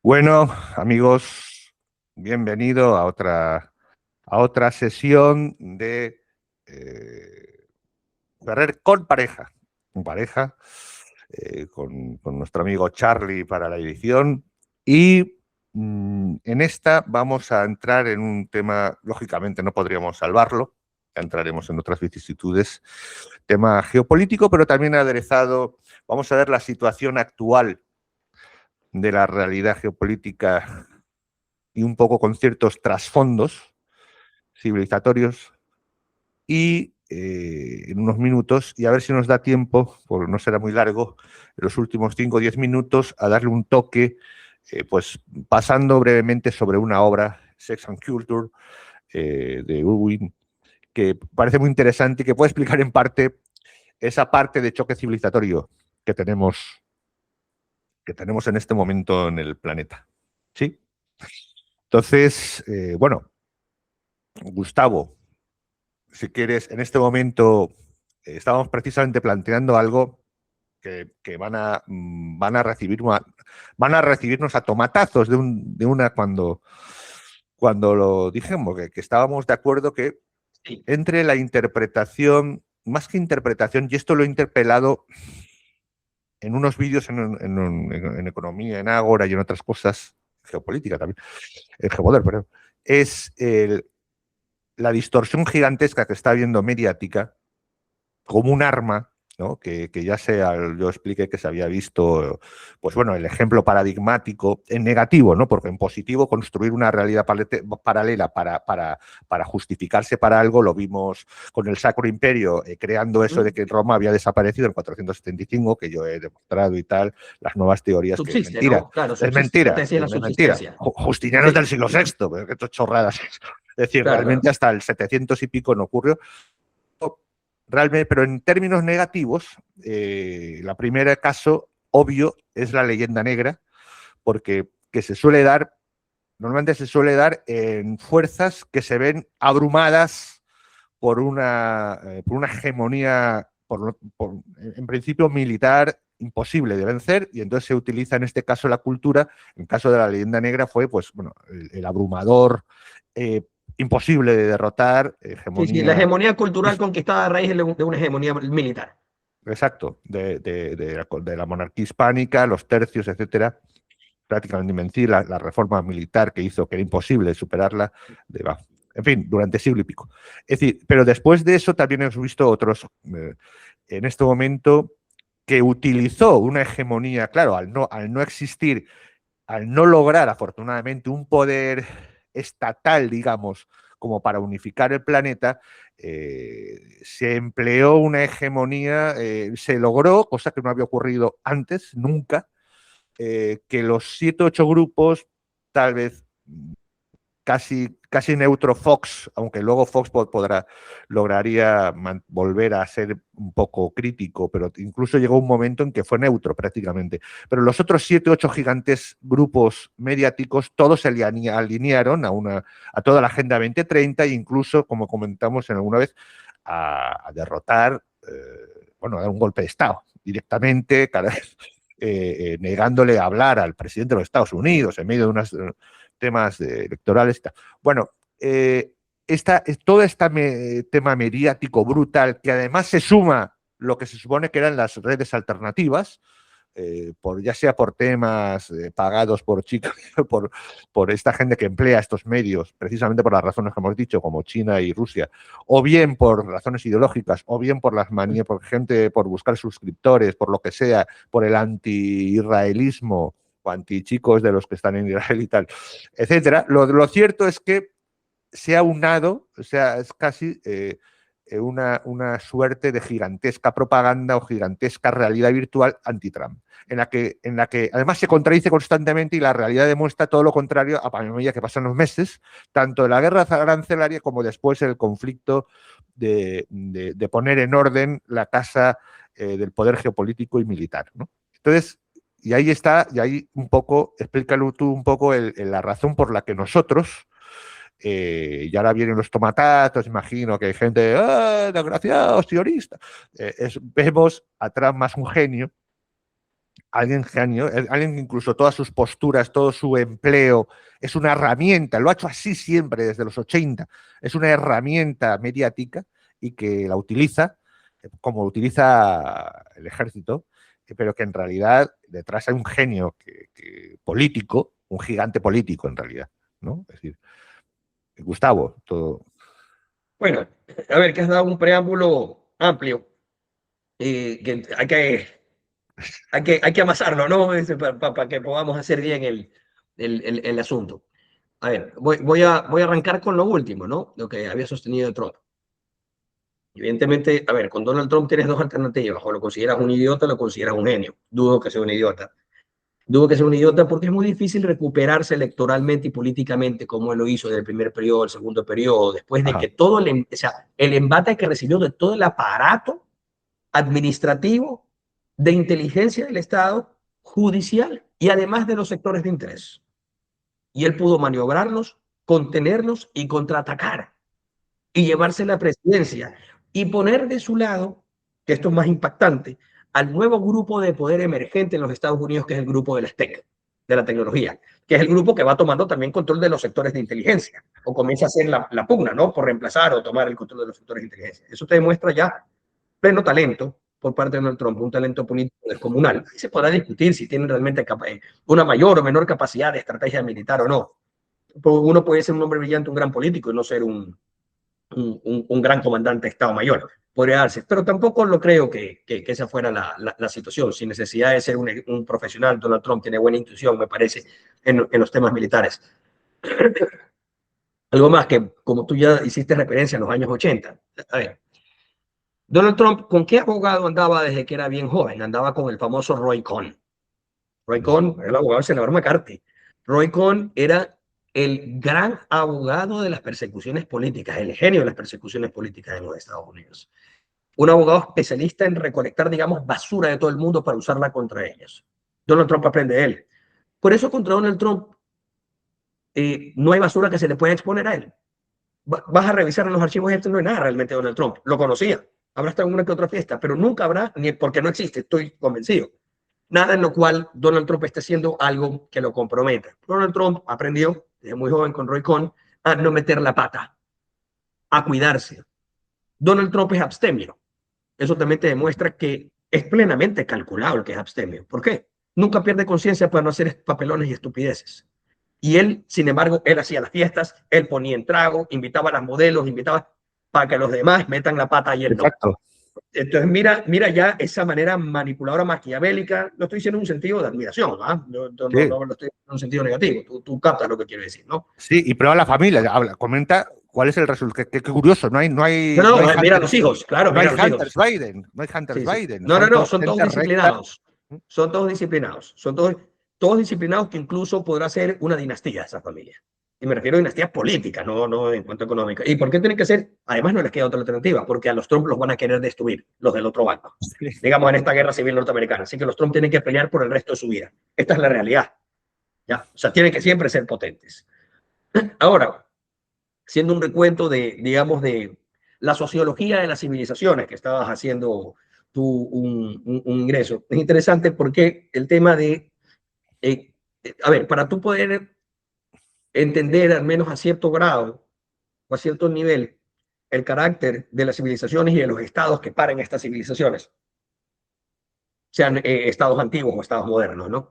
Bueno, amigos, bienvenido a otra sesión de Ferrer con pareja. Con pareja, con nuestro amigo Charlie para la edición. Y en esta vamos a entrar en un tema, lógicamente no podríamos salvarlo, ya entraremos en otras vicisitudes, tema geopolítico, pero también aderezado. Vamos a ver la situación actual de la realidad geopolítica y un poco con ciertos trasfondos civilizatorios y en unos minutos, y a ver si nos da tiempo, porque no será muy largo, en los últimos 5 o 10 minutos, a darle un toque, pues pasando brevemente sobre una obra, Sex and Culture, de Irwin, que parece muy interesante y que puede explicar en parte esa parte de choque civilizatorio que tenemos, que tenemos en este momento en el planeta. ¿Sí? Entonces, bueno, Gustavo, si quieres, en este momento estábamos precisamente planteando algo que van a recibirnos a tomatazos de una cuando lo dijimos, que estábamos de acuerdo que Sí, entre la interpretación, más que interpretación, y esto lo he interpelado en unos vídeos en economía, en Ágora y en otras cosas, geopolítica también, en Geopoder, perdón, es la distorsión gigantesca que está habiendo mediática como un arma, ¿no? Que ya sea, yo expliqué que se había visto, pues bueno, el ejemplo paradigmático en negativo, ¿no? Porque en positivo construir una realidad paralela para justificarse para algo, lo vimos con el Sacro Imperio, creando eso de que Roma había desaparecido en 475, que yo he demostrado y tal, las nuevas teorías, que es subsiste, mentira, ¿no? Claro, es subsiste. La mentira, tesis de la es mentira. subsistencia. Justiniano es del Sí, siglo VI, pero qué chorradas es. Es decir, claro, realmente claro. hasta el 700 y pico no ocurrió. Realmente, pero en términos negativos, la primera caso obvio es la leyenda negra, porque que se suele dar, normalmente se suele dar en fuerzas que se ven abrumadas por una hegemonía, en principio militar, imposible de vencer, y entonces se utiliza en este caso la cultura. En el caso de la leyenda negra fue, pues, bueno, el abrumador, eh, imposible de derrotar, Sí, sí, la hegemonía. hegemonía cultural conquistada a raíz de una hegemonía militar. Exacto, de la monarquía hispánica, los tercios, etcétera, prácticamente invencible, la reforma militar que hizo que era imposible superarla, en fin, durante siglo y pico. Es decir, pero después de eso también hemos visto otros, en este momento, que utilizó una hegemonía, claro, al no existir, al no lograr afortunadamente un poder estatal, digamos, como para unificar el planeta, se empleó una hegemonía, se logró, cosa que no había ocurrido antes, nunca, que los 7 o 8 grupos, tal vez casi neutro Fox, aunque luego Fox lograría volver a ser un poco crítico, pero incluso llegó un momento en que fue neutro prácticamente. Pero los otros 7 o 8 gigantes grupos mediáticos, todos se alinearon a toda la Agenda 2030 e incluso, como comentamos en alguna vez, a derrotar, bueno, a dar un golpe de Estado directamente, negándole a hablar al presidente de los Estados Unidos en medio de unos temas electorales. Bueno, todo este tema mediático brutal, que además se suma lo que se supone que eran las redes alternativas, ya sea por temas pagados por chicas, por esta gente que emplea estos medios, precisamente por las razones que hemos dicho, como China y Rusia, o bien por razones ideológicas, o bien por las manías, por gente, por buscar suscriptores, por lo que sea, por el anti-israelismo o anti-chicos de los que están en Israel y tal, etcétera. Lo cierto es que se ha unado, o sea, es casi una suerte de gigantesca propaganda o gigantesca realidad virtual anti-Trump, en la que además se contradice constantemente y la realidad demuestra todo lo contrario a medida que pasan los meses, tanto de la guerra arancelaria como después el conflicto de poner en orden la casa del poder geopolítico y militar, ¿no? Entonces, y ahí está, y ahí un poco, explícalo tú un poco la razón por la que nosotros, y ahora vienen los tomatatos, imagino que hay gente, ¡ah, desgraciados, sionistas! Vemos a Trump más un genio alguien genio, alguien que incluso todas sus posturas, todo su empleo es una herramienta, lo ha hecho así siempre desde los 80, es una herramienta mediática y que la utiliza como utiliza el ejército, pero que en realidad detrás hay un genio político, un gigante político en realidad, ¿no? Es decir, Gustavo, todo. Bueno, a ver, que has dado un preámbulo amplio que hay que amasarlo, ¿no? Para que podamos hacer bien el asunto. A ver, voy a arrancar con lo último, ¿no? Lo que había sostenido Trump. Evidentemente, a ver, con Donald Trump tienes dos alternativas: o lo consideras un idiota o lo consideras un genio. Dudo que sea un idiota. Dudo que sea un idiota porque es muy difícil recuperarse electoralmente y políticamente como él lo hizo del primer periodo, el segundo periodo, después de Ajá. que o sea, el embate que recibió de todo el aparato administrativo, de inteligencia del Estado, judicial y además de los sectores de interés. Y él pudo maniobrarlos, contenerlos y contraatacar y llevarse la presidencia y poner de su lado, que esto es más impactante, al nuevo grupo de poder emergente en los Estados Unidos, que es el grupo de las tech, de la tecnología, que es el grupo que va tomando también control de los sectores de inteligencia, o comienza a hacer la pugna, ¿no? Por reemplazar o tomar el control de los sectores de inteligencia. Eso te demuestra ya pleno talento por parte de Donald Trump, un talento político descomunal. Ahí se podrá discutir si tienen realmente una mayor o menor capacidad de estrategia militar o no. Uno puede ser un hombre brillante, un gran político, y no ser un gran comandante de Estado Mayor. Podría darse, pero tampoco lo creo que esa fuera la situación. Sin necesidad de ser un profesional, Donald Trump tiene buena intuición, me parece, en los temas militares. Algo más que, como tú ya hiciste referencia en los años 80. A ver, Donald Trump, ¿con qué abogado andaba desde que era bien joven? Andaba con el famoso Roy Cohn. Roy Cohn era el abogado del senador McCarthy. Roy Cohn era el gran abogado de las persecuciones políticas, el genio de las persecuciones políticas en los Estados Unidos. Un abogado especialista en recolectar, digamos, basura de todo el mundo para usarla contra ellos. Donald Trump aprende de él. Por eso contra Donald Trump no hay basura que se le pueda exponer a él. Vas a revisar en los archivos estos, no hay nada realmente de Donald Trump. Lo conocía. Habrá estado en una que otra fiesta, pero nunca habrá, ni porque no existe, estoy convencido. Nada en lo cual Donald Trump esté haciendo algo que lo comprometa. Donald Trump aprendió desde muy joven con Roy Cohn a no meter la pata, a cuidarse. Donald Trump es abstemio. Eso también te demuestra que es plenamente calculado el que es abstemio. ¿Por qué? Nunca pierde conciencia para no hacer papelones y estupideces. Y él, sin embargo, él hacía las fiestas, él ponía en trago, invitaba a las modelos, invitaba para que los demás metan la pata y él no. Exacto. Entonces, mira ya esa manera manipuladora maquiavélica. Lo estoy diciendo en un sentido de admiración, ¿ah? No lo estoy diciendo en un sentido negativo. Tú captas lo que quiero decir, ¿no? Sí, y prueba la familia, comenta cuál es el resultado. Qué curioso, no hay Mira los hijos, claro, no hay mira los Hunters hijos. Biden, no hay Hunters Sí. Biden, No, son todos gente recta. disciplinados. Son todos disciplinados. Son todos disciplinados, que incluso podrá ser una dinastía esa familia. Y me refiero a dinastías políticas, no en cuanto a económica. ¿Y por qué tienen que ser? Además, no les queda otra alternativa, porque a los Trump los van a querer destruir, los del otro bando. Digamos, en esta guerra civil norteamericana. Así que los Trump tienen que pelear por el resto de su vida. Esta es la realidad. ¿Ya? O sea, tienen que siempre ser potentes. Ahora, siendo un recuento digamos, de la sociología de las civilizaciones, que estabas haciendo tú un ingreso. Es interesante porque el tema a ver, para tú poder entender, al menos a cierto grado o a cierto nivel, el carácter de las civilizaciones y de los estados que paran estas civilizaciones, sean estados antiguos o estados modernos, ¿no?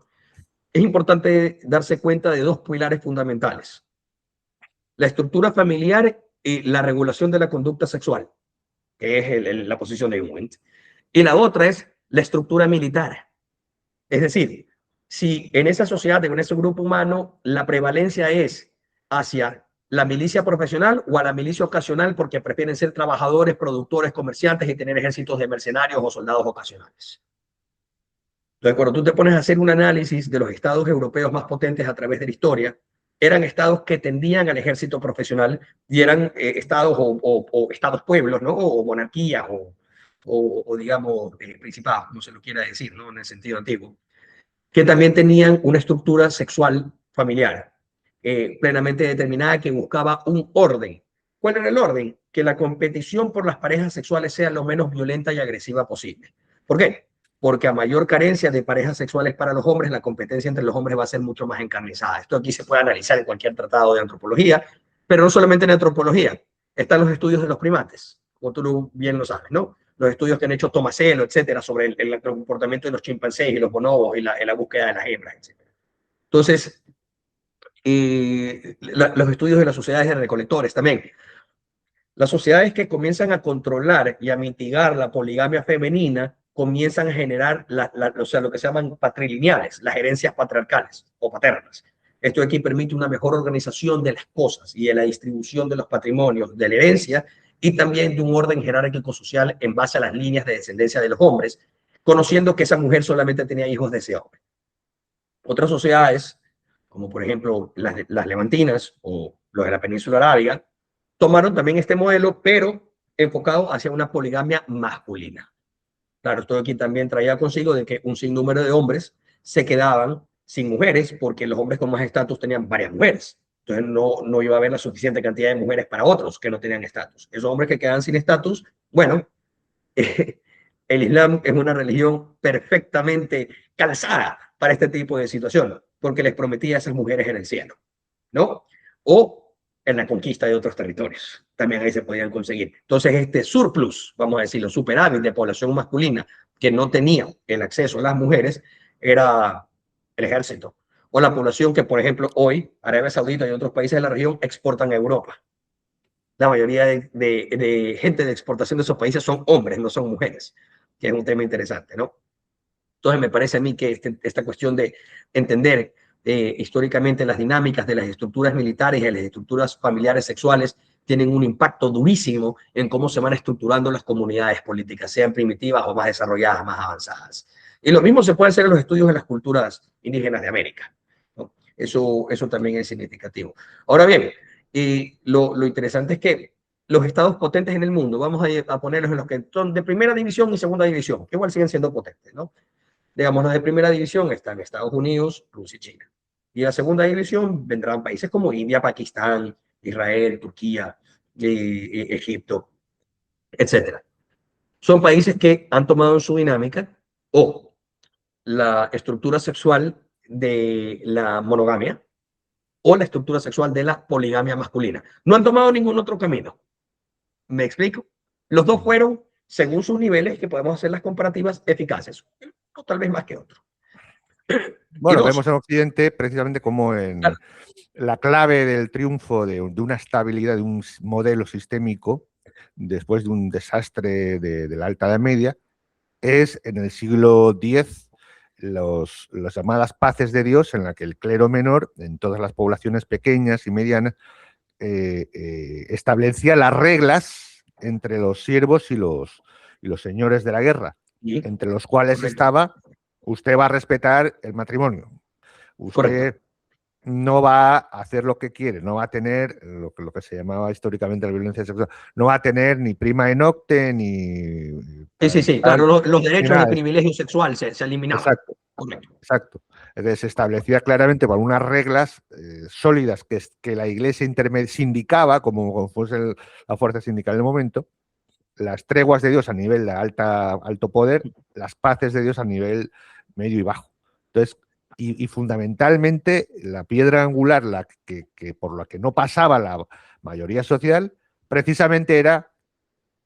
Es importante darse cuenta de dos pilares fundamentales: la estructura familiar y la regulación de la conducta sexual, que es la posición de Jung. Y la otra es la estructura militar. Es decir, si en esa sociedad, en ese grupo humano, la prevalencia es hacia la milicia profesional o a la milicia ocasional, porque prefieren ser trabajadores, productores, comerciantes y tener ejércitos de mercenarios o soldados ocasionales. Entonces, cuando tú te pones a hacer un análisis de los estados europeos más potentes a través de la historia, eran estados que tendían al ejército profesional y eran estados o estados pueblos, ¿no? O monarquías o digamos, principados, como se lo quiera decir, ¿no? En el sentido antiguo, que también tenían una estructura sexual familiar plenamente determinada, que buscaba un orden. ¿Cuál era el orden? Que la competición por las parejas sexuales sea lo menos violenta y agresiva posible. ¿Por qué? porque a mayor carencia de parejas sexuales para los hombres, la competencia entre los hombres va a ser mucho más encarnizada. Esto aquí se puede analizar en cualquier tratado de antropología, pero no solamente en antropología. Están los estudios de los primates, como tú bien lo sabes, ¿no? Los estudios que han hecho Tomasello, etcétera, sobre el comportamiento de los chimpancés y los bonobos y la búsqueda de las hembras, etcétera. Entonces, los estudios de las sociedades de recolectores también. Las sociedades que comienzan a controlar y a mitigar la poligamia femenina comienzan a generar o sea, lo que se llaman patrilineales, las herencias patriarcales o paternas. Esto aquí permite una mejor organización de las cosas y de la distribución de los patrimonios, de la herencia y también de un orden jerárquico social en base a las líneas de descendencia de los hombres, conociendo que esa mujer solamente tenía hijos de ese hombre. Otras sociedades, como por ejemplo las levantinas o los de la península arábiga, tomaron también este modelo, pero enfocado hacia una poligamia masculina. Claro, esto aquí también traía consigo de que un sinnúmero de hombres se quedaban sin mujeres porque los hombres con más estatus tenían varias mujeres. Entonces no iba a haber la suficiente cantidad de mujeres para otros que no tenían estatus. Esos hombres que quedan sin estatus, bueno, el Islam es una religión perfectamente calzada para este tipo de situaciones, porque les prometía a esas mujeres en el cielo, ¿no? O en la conquista de otros territorios. También ahí se podían conseguir. Entonces, este surplus, vamos a decirlo, superávit de población masculina que no tenía el acceso a las mujeres, era el ejército. O la población que, por ejemplo, hoy Arabia Saudita y otros países de la región exportan a Europa. La mayoría de gente de exportación de esos países son hombres, no son mujeres, que es un tema interesante, ¿no? Entonces me parece a mí que esta cuestión de entender históricamente las dinámicas de las estructuras militares y de las estructuras familiares sexuales tienen un impacto durísimo en cómo se van estructurando las comunidades políticas, sean primitivas o más desarrolladas, más avanzadas. Y lo mismo se puede hacer en los estudios de las culturas indígenas de América, ¿no? Eso también es significativo. Ahora bien, lo interesante es que los estados potentes en el mundo, vamos a ponerlos en los que son de primera división y segunda división, que igual siguen siendo potentes, ¿no? Digamos, los de primera división están Estados Unidos, Rusia y China. Y la segunda división vendrán países como India, Pakistán, Israel, Turquía, Egipto, etcétera. Son países que han tomado en su dinámica o la estructura sexual de la monogamia o la estructura sexual de la poligamia masculina. No han tomado ningún otro camino. ¿Me explico? Los dos fueron, según sus niveles, que podemos hacer las comparativas eficaces, o tal vez más que otro. Bueno, vemos en Occidente precisamente como en la clave del triunfo de una estabilidad, de un modelo sistémico, después de un desastre de la Alta Edad Media, es en el siglo X las llamadas paces de Dios, en la que el clero menor, en todas las poblaciones pequeñas y medianas, establecía las reglas entre los siervos y los señores de la guerra, entre los cuales estaba: usted va a respetar el matrimonio, usted no va a hacer lo que quiere, no va a tener lo que se llamaba históricamente la violencia sexual, no va a tener ni prima en nocte, ni... Sí, claro, los derechos de privilegio sexual se eliminaban. Exacto, exacto. Entonces se establecía claramente por unas reglas sólidas que la Iglesia sindicaba, como fuese la fuerza sindical del momento, las treguas de Dios a nivel de alto poder, las paces de Dios a nivel medio y bajo. Entonces, y fundamentalmente la piedra angular, por la que no pasaba la mayoría social, precisamente era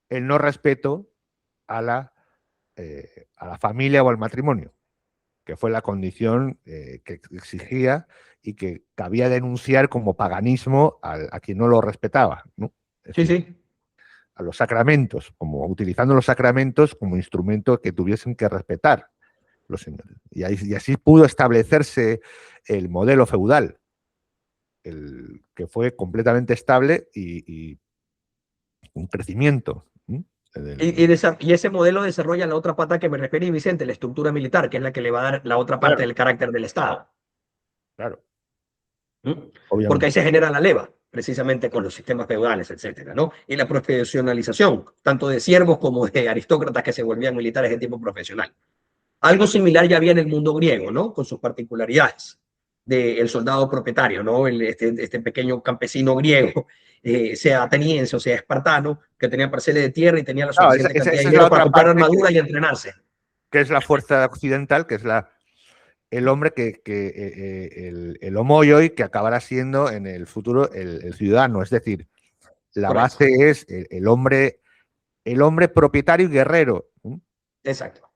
el no respeto a la familia o al matrimonio, que fue la condición que exigía y que cabía denunciar como paganismo a quien no lo respetaba, ¿no? Sí. A los sacramentos, utilizando los sacramentos como instrumento que tuviesen que respetar los señores. Y así pudo establecerse el modelo feudal, que fue completamente estable y un crecimiento. Y ese modelo desarrolla la otra pata que me referí, Vicente, la estructura militar, que es la que le va a dar la otra parte del carácter del Estado. Claro. Porque ahí se genera la leva, precisamente con los sistemas feudales, etcétera, ¿no? Y la profesionalización, tanto de siervos como de aristócratas que se volvían militares de tipo profesional. Algo similar ya había en el mundo griego, ¿no? Con sus particularidades del soldado propietario, ¿no? Este pequeño campesino griego, sea ateniense o sea espartano, que tenía parcelas de tierra y tenía la suficiente cantidad de dinero para comprar armadura y entrenarse. que es la fuerza occidental, que es el hombre el homoioi que acabará siendo en el futuro el ciudadano. Es decir, la Correcto. base es el hombre propietario y guerrero, ¿sí? Exacto.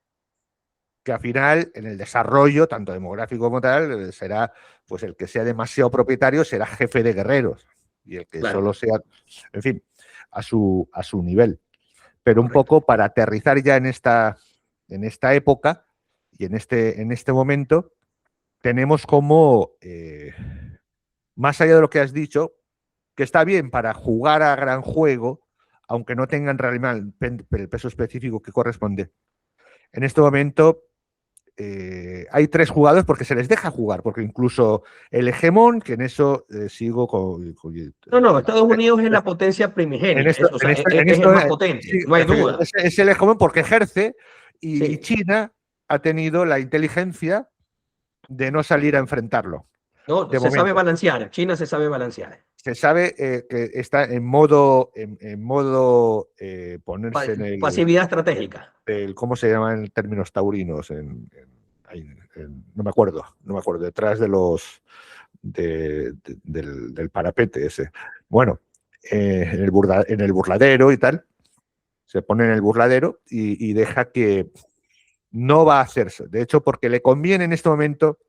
Que al final, en el desarrollo, tanto demográfico como tal, será, pues el que sea demasiado propietario será jefe de guerreros, y el que Claro. solo sea, en fin, a su nivel. Pero un Correcto. poco para aterrizar ya en esta época y en este momento, tenemos como, más allá de lo que has dicho, que está bien para jugar a gran juego, aunque no tengan realmente el peso específico que corresponde. En este momento hay 3 jugadores porque se les deja jugar, porque incluso el hegemón, que en eso sigo No, Estados Unidos es la potencia en primigenia, esto, o en sea, esto, en es el esto más potente, sí, no hay duda. es el hegemón porque ejerce, y Sí, China ha tenido la inteligencia de no salir a enfrentarlo. no, De se sabe momento. balancear, China se sabe balancear. Se sabe que está en modo, ponerse Pasividad estratégica. ¿cómo se llama en términos taurinos? No me acuerdo, detrás de del parapete ese. Bueno, en el burladero y tal, se pone en el burladero y deja que no va a hacerse. De hecho, porque le conviene en este momento,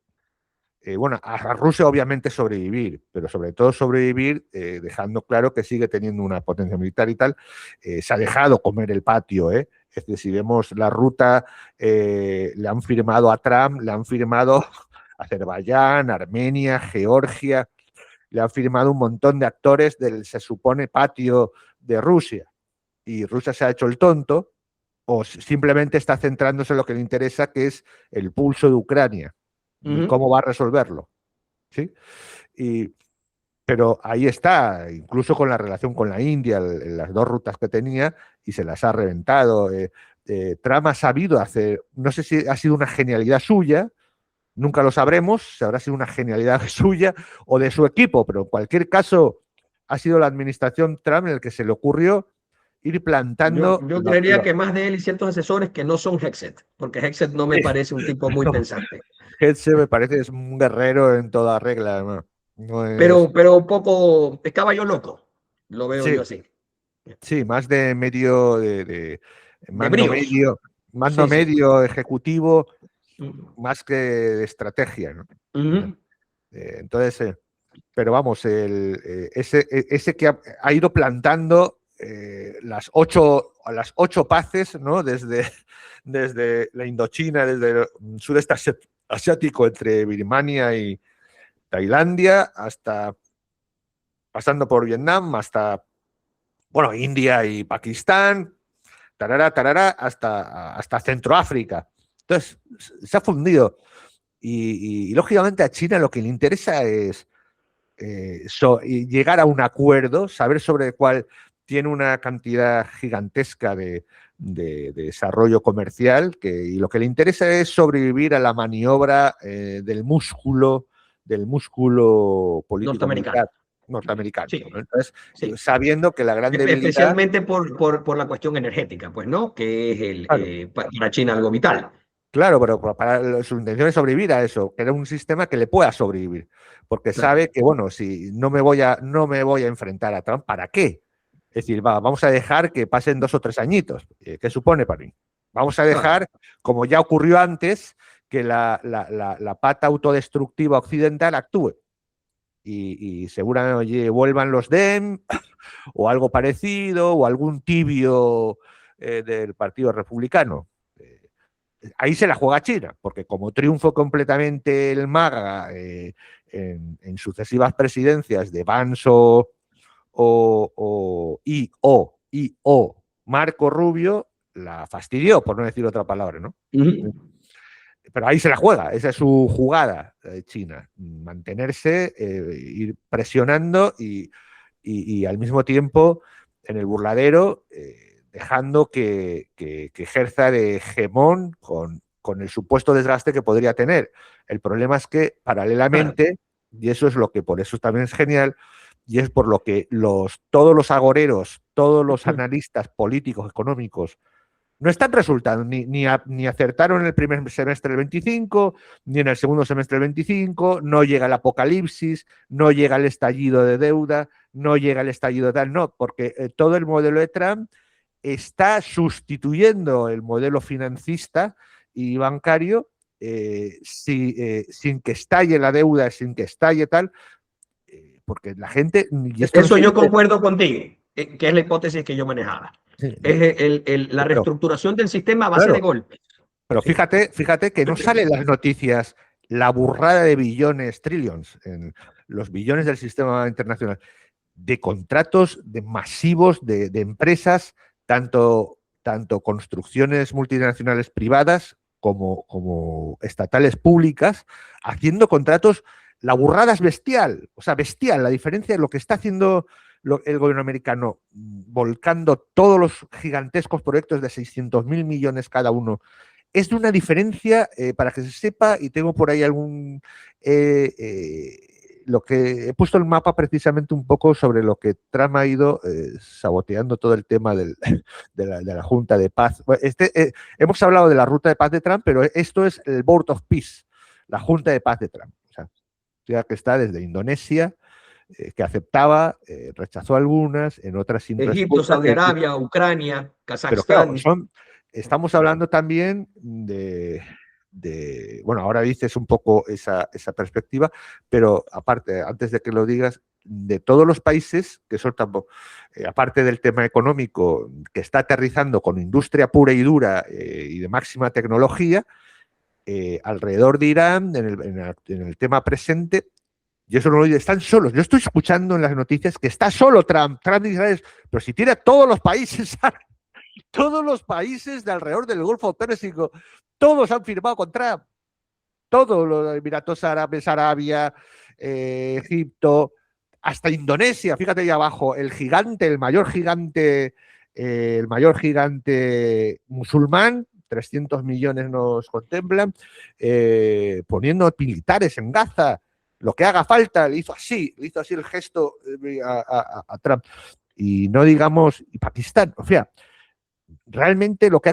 bueno, a Rusia obviamente sobrevivir, pero sobre todo sobrevivir dejando claro que sigue teniendo una potencia militar y tal. Se ha dejado comer el patio, ¿eh? Es decir, si vemos la ruta, le han firmado a Trump, le han firmado a Azerbaiyán, Armenia, Georgia, le han firmado un montón de actores del, se supone, patio de Rusia. Y Rusia se ha hecho el tonto o simplemente está centrándose en lo que le interesa, que es el pulso de Ucrania y cómo va a resolverlo. ¿Sí? Pero ahí está, incluso con la relación con la India, las 2 rutas que tenía, y se las ha reventado. Trump ha sabido hacer, no sé si ha sido una genialidad suya, nunca lo sabremos, si habrá sido una genialidad suya o de su equipo, pero en cualquier caso ha sido la administración Trump en el que se le ocurrió ir plantando. Yo creería que más de él y ciertos asesores que no son Hexet, porque Hexet no me parece un tipo muy pensante. Hetze me parece es un guerrero en toda regla, no es. Pero poco, es caballo loco, lo veo yo Sí, así. sí, más de medio De bríos. mando Sí, sí. medio ejecutivo, Ujú. más que de estrategia, ¿no? Ujú. Entonces, pero vamos, ese que ha ido plantando las ocho paces, ¿no? Desde la Indochina, desde el sudeste asiático, entre Birmania y Tailandia, hasta pasando por Vietnam, hasta, bueno, India y Pakistán, tarara, hasta Centroáfrica. Entonces, se ha fundido. Y lógicamente a China lo que le interesa es llegar a un acuerdo, saber sobre el cual tiene una cantidad gigantesca de desarrollo comercial, y lo que le interesa es sobrevivir a la maniobra del músculo Norteamericano. político-militar norteamericano, Sí, ¿no? Entonces, sí. sabiendo que la gran debilidad. Especialmente por la cuestión energética, pues, ¿no? Que es Claro, para China algo vital. claro, pero para su intención es sobrevivir a eso, que era un sistema que le pueda sobrevivir, porque Claro, sabe que, bueno, si no me voy a enfrentar a Trump, ¿para qué? Es decir, vamos a dejar que pasen 2 o 3 añitos. ¿Qué supone para mí? Vamos a claro. dejar, como ya ocurrió antes, que la pata autodestructiva occidental actúe. Y seguramente, oye, vuelvan los DEM o algo parecido, o algún tibio del Partido Republicano. Ahí se la juega China, porque como triunfo completamente el MAGA en sucesivas presidencias de Vance o Marco Rubio, la fastidió, por no decir otra palabra, ¿no? Ujú. Pero ahí se la juega, esa es su jugada China, mantenerse, ir presionando y al mismo tiempo en el burladero dejando que ejerza de hegemón con el supuesto desgaste que podría tener. El problema es que Claro. paralelamente, y eso es lo que por eso también es genial, y es por lo que todos los agoreros, todos los analistas políticos, económicos no están resultando, ni acertaron en el primer semestre del 25, ni en el segundo semestre del 25, no llega el apocalipsis, no llega el estallido de deuda, no llega el estallido de tal, no, porque todo el modelo de Trump está sustituyendo el modelo financista y bancario sin que estalle la deuda, sin que estalle tal, porque la gente... Y esto Eso yo concuerdo contigo, que es la hipótesis que yo manejaba. sí, Es la reestructuración del sistema a base claro, de golpes. pero Sí. fíjate que no salen las noticias la burrada de billones, trillions, en los billones del sistema internacional, de contratos de masivos de empresas, tanto construcciones multinacionales privadas como estatales públicas, haciendo contratos. La burrada es bestial, o sea, bestial. La diferencia de lo que está haciendo el gobierno americano, volcando todos los gigantescos proyectos de 600.000 millones cada uno, es de una diferencia, para que se sepa, y tengo por ahí lo que he puesto el mapa precisamente un poco sobre lo que Trump ha ido saboteando todo el tema de la Junta de Paz. Hemos hablado de la Ruta de Paz de Trump, pero esto es el Board of Peace, la Junta de Paz de Trump. O sea, que está desde Indonesia, que aceptaba, rechazó algunas, en otras sin Egipto, respuesta. Saudi Arabia, Ucrania, Pero claro, Kazajstán. estamos hablando también bueno, ahora dices un poco esa perspectiva, pero aparte, antes de que lo digas, de todos los países que son tampoco, aparte del tema económico, que está aterrizando con industria pura y dura y de máxima tecnología, alrededor de Irán, en el tema presente, y eso no lo digo, están solos. Yo estoy escuchando en las noticias que está solo Trump y Israel, pero si tiene a todos los países, todos los países de alrededor del Golfo Pérsico, todos han firmado con Trump. Todos los Emiratos Árabes, Arabia, Egipto, hasta Indonesia, fíjate ahí abajo, el mayor gigante musulmán, 300 millones nos contemplan, poniendo militares en Gaza, lo que haga falta, le hizo así el gesto a Trump. Y no digamos, y Pakistán, o sea, realmente lo que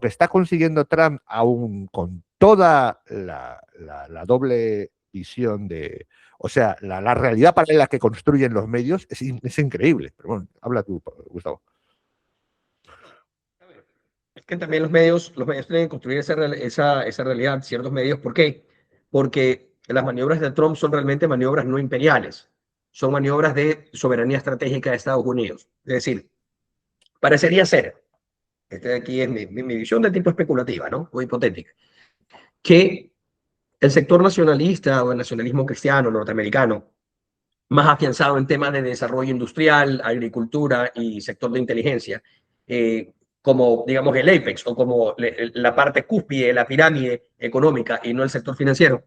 está consiguiendo Trump, aún con toda la doble visión o sea, la realidad paralela que construyen los medios es increíble. Pero bueno, habla tú, Gustavo. Es que también los medios tienen que construir esa realidad, ciertos medios. ¿Por qué? Porque las maniobras de Trump son realmente maniobras no imperiales, son maniobras de soberanía estratégica de Estados Unidos. Es decir, parecería ser, este aquí es mi visión de tipo especulativa, ¿no? O hipotética, que el sector nacionalista o el nacionalismo cristiano norteamericano, más afianzado en temas de desarrollo industrial, agricultura y sector de inteligencia, como, digamos, el apex o como la parte cúspide de la pirámide económica y no el sector financiero,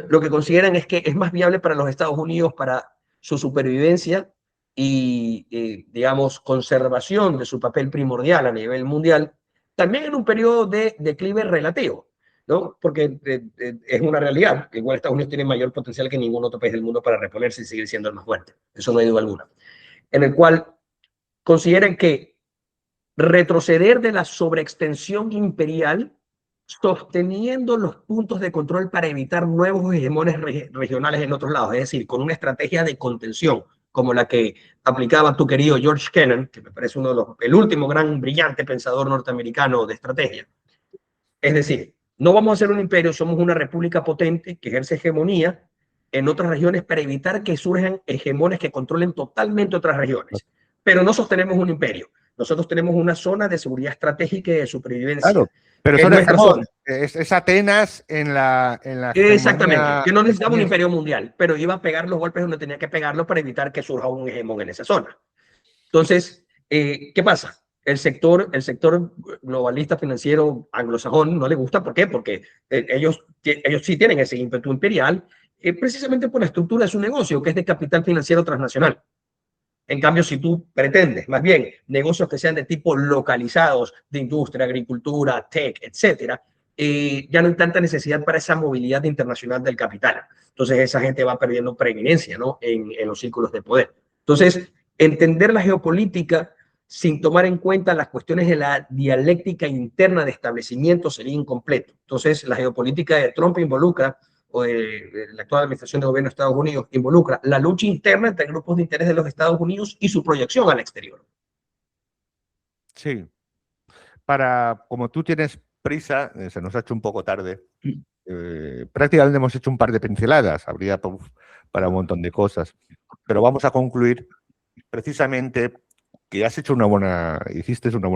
lo que consideran es que es más viable para los Estados Unidos, para su supervivencia y, digamos, conservación de su papel primordial a nivel mundial, también en un periodo de declive relativo, ¿no? Porque es una realidad. Igual Estados Unidos tiene mayor potencial que ningún otro país del mundo para reponerse y seguir siendo el más fuerte. Eso no hay duda alguna. En el cual consideran que retroceder de la sobreextensión imperial, sosteniendo los puntos de control para evitar nuevos hegemones regionales en otros lados, es decir, con una estrategia de contención, como la que aplicaba tu querido George Kennan, que me parece el último gran brillante pensador norteamericano de estrategia. Es decir, no vamos a ser un imperio, somos una república potente que ejerce hegemonía en otras regiones para evitar que surjan hegemones que controlen totalmente otras regiones. Pero no sostenemos un imperio. Nosotros tenemos una zona de seguridad estratégica y de supervivencia. Claro, pero es nuestra zona. Es Atenas en la Exactamente. hegemonía. Yo no necesitaba un imperio mundial, pero iba a pegar los golpes donde tenía que pegarlos para evitar que surja un hegemón en esa zona. Entonces, ¿qué pasa? El sector globalista financiero anglosajón no le gusta. ¿Por qué? Porque ellos sí tienen ese ímpetu imperial, precisamente por la estructura de su negocio, que es de capital financiero transnacional. En cambio, si tú pretendes más bien negocios que sean de tipo localizados, de industria, agricultura, tech, etcétera, ya no hay tanta necesidad para esa movilidad internacional del capital. Entonces, esa gente va perdiendo preeminencia, ¿no? en los círculos de poder. Entonces, entender la geopolítica sin tomar en cuenta las cuestiones de la dialéctica interna de establecimiento sería incompleto. Entonces, la geopolítica de Trump involucra, o de la actual administración de gobierno de Estados Unidos, involucra la lucha interna entre grupos de interés de los Estados Unidos y su proyección al exterior. Sí. Como tú tienes prisa, se nos ha hecho un poco tarde. Prácticamente hemos hecho un par de pinceladas, habría para un montón de cosas. Pero vamos a concluir precisamente que hiciste una buena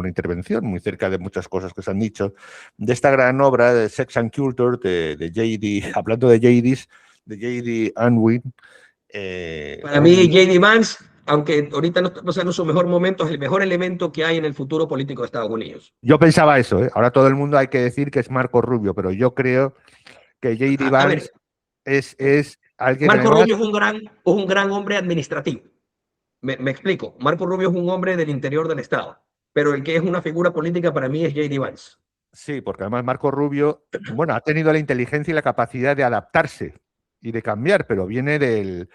intervención, muy cerca de muchas cosas que se han dicho, de esta gran obra de Sex and Culture de J.D., hablando de J.D. Unwin. Para mí, J.D. Vance, aunque ahorita no está pasando su mejor momento, es el mejor elemento que hay en el futuro político de Estados Unidos. Yo pensaba eso, ¿eh? Ahora todo el mundo hay que decir que es Marco Rubio, pero yo creo que J.D. Vance es alguien Marco además... Rubio es un gran hombre administrativo. Me explico. Marco Rubio es un hombre del interior del Estado, pero el que es una figura política para mí es J.D. Vance. Sí, porque además Marco Rubio, bueno, ha tenido la inteligencia y la capacidad de adaptarse y de cambiar, pero del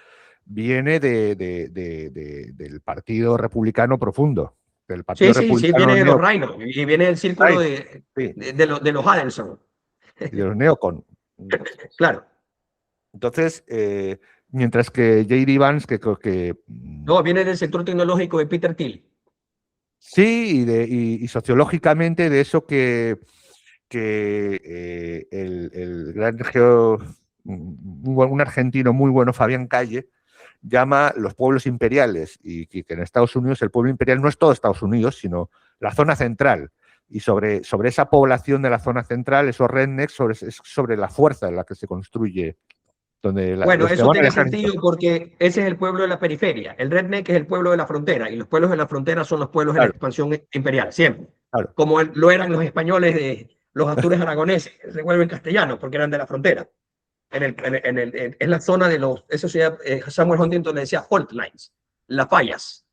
Partido Republicano profundo, del Partido Sí, Republicano viene de los Rhinos y viene del círculo sí, de los Adelson. y de los neocon. Claro. Entonces, mientras que J.D. Vance, que creo que... No, viene del sector tecnológico de Peter Thiel. Sí, y sociológicamente de eso que el gran un argentino muy bueno, Fabián Calle, llama los pueblos imperiales, y que en Estados Unidos el pueblo imperial no es todo Estados Unidos, sino la zona central. Y sobre esa población de la zona central, esos rednecks, es sobre la fuerza en la que se construye. Bueno, Los que eso van al tiene ejército. sentido porque ese es el pueblo de la periferia. El redneck es el pueblo de la frontera y los pueblos de la frontera son los pueblos de la Claro, expansión imperial, siempre. claro. Como lo eran los españoles de los Astures aragoneses, que se vuelven castellanos porque eran de la frontera. Es la zona de los, eso se llama, Samuel Huntington le decía fault lines, las fallas,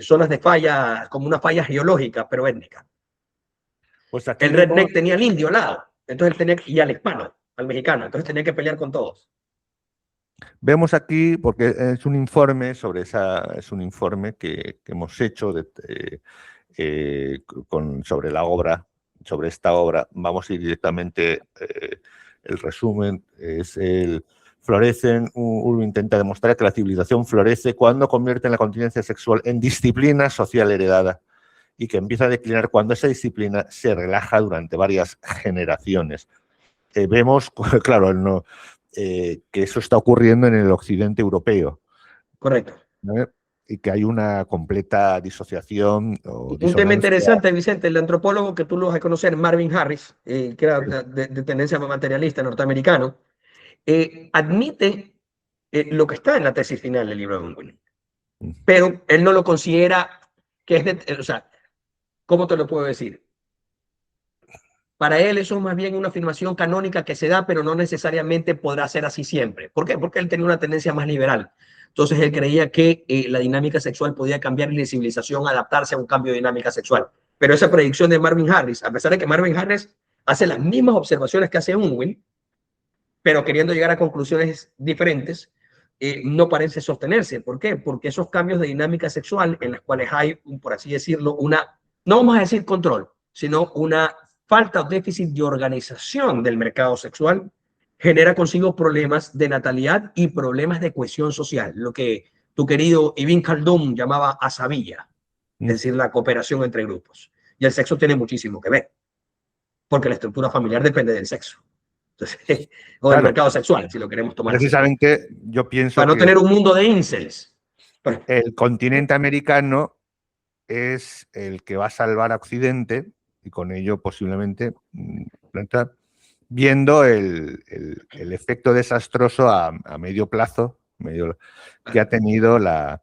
zonas de falla, como una falla geológica, pero étnica. Pues aquí El vemos, redneck tenía al indio al lado, entonces él tenía, y al hispano, al mexicano, entonces tenía que pelear con todos. vemos aquí, porque es un informe es un informe que hemos hecho sobre la obra, sobre esta obra. Vamos a ir directamente, el resumen es uno intenta demostrar que la civilización florece cuando convierte la continencia sexual en disciplina social heredada y que empieza a declinar cuando esa disciplina se relaja durante varias generaciones. Vemos, claro, que eso está ocurriendo en el occidente europeo. Correcto. ¿No? Y que hay una completa disociación o Un tema disonancia. interesante, Vicente, el antropólogo que tú lo vas a conocer, Marvin Harris, que era de tendencia materialista norteamericano, admite lo que está en la tesis final del libro de Unwin, pero él no lo considera que es o sea, ¿cómo te lo puedo decir? Para él eso es más bien una afirmación canónica que se da, pero no necesariamente podrá ser así siempre. ¿Por qué? Porque él tenía una tendencia más liberal. Entonces él creía que la dinámica sexual podía cambiar y la civilización adaptarse a un cambio de dinámica sexual. Pero esa predicción de Marvin Harris, a pesar de que Marvin Harris hace las mismas observaciones que hace Unwin, pero queriendo llegar a conclusiones diferentes, no parece sostenerse. ¿Por qué? Porque esos cambios de dinámica sexual en las cuales hay, por así decirlo, no vamos a decir control, sino una falta o déficit de organización del mercado sexual, genera consigo problemas de natalidad y problemas de cohesión social, lo que tu querido Ibn Khaldun llamaba asabilla, es decir, la cooperación entre grupos. Y el sexo tiene muchísimo que ver, porque la estructura familiar depende del sexo. Entonces, o del Claro, mercado sexual, si lo queremos tomar así. precisamente yo pienso Para no que tener un mundo de incels. el continente americano es el que va a salvar a Occidente y con ello posiblemente viendo el efecto desastroso a medio plazo que ha tenido no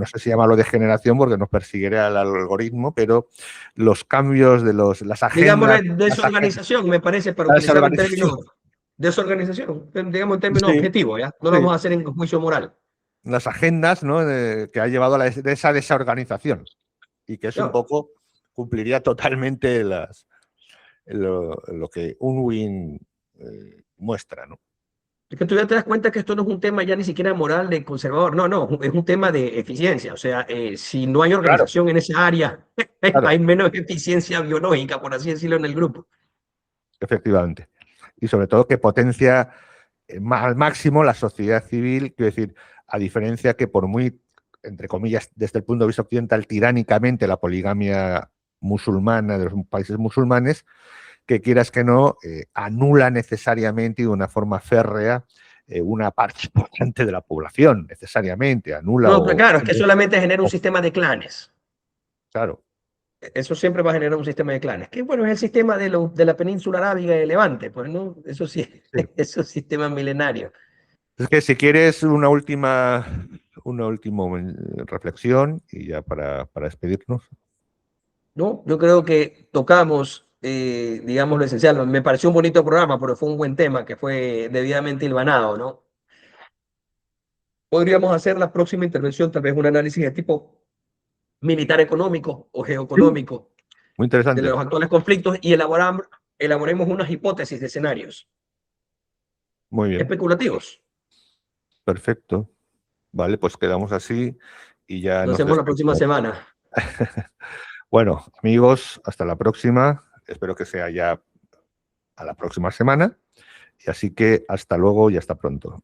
sé si llamarlo degeneración porque nos perseguirá el algoritmo, pero los cambios de las agendas. Digámosle desorganización, me parece, para La utilizar un desorganización. término desorganización, digamos en términos Sí, objetivos, ¿ya? No lo sí. vamos a hacer en juicio moral. Las agendas, ¿no? Que ha llevado de esa desorganización y que es un No, poco, cumpliría totalmente lo que Unwin muestra, ¿no? Es que tú ya te das cuenta que esto no es un tema ya ni siquiera moral de conservador, no, no, es un tema de eficiencia. O sea, si no hay Claro, organización en esa área, claro, hay menos eficiencia biológica, por así decirlo, en el grupo. efectivamente. Y sobre todo que potencia al máximo la sociedad civil, quiero decir, a diferencia que por muy, entre comillas, desde el punto de vista occidental, tiránicamente la poligamia musulmana de los países musulmanes, que quieras que no, anula necesariamente y de una forma férrea una parte importante de la población, necesariamente, anula No, pero o... claro, es que solamente genera un sistema de clanes. Claro, Eso siempre va a generar un sistema de clanes. Que bueno, es el sistema de la península arábiga y de Levante, pues no, eso sí, sí. es un sistema milenario. Es que si quieres una última reflexión y ya para despedirnos. ¿No? Yo creo que tocamos, digamos, lo esencial. Me pareció un bonito programa, pero fue un buen tema que fue debidamente hilvanado, ¿no? Podríamos hacer la próxima intervención, tal vez un análisis de tipo militar económico o Sí, geoeconómico muy de interesante. los actuales conflictos y elaboremos unas hipótesis de escenarios Muy bien, especulativos. perfecto. Vale, pues quedamos así y ya Lo nos hacemos la próxima despedimos. semana. Bueno, amigos, hasta la próxima. Espero que sea ya a la próxima semana. Y así que hasta luego y hasta pronto.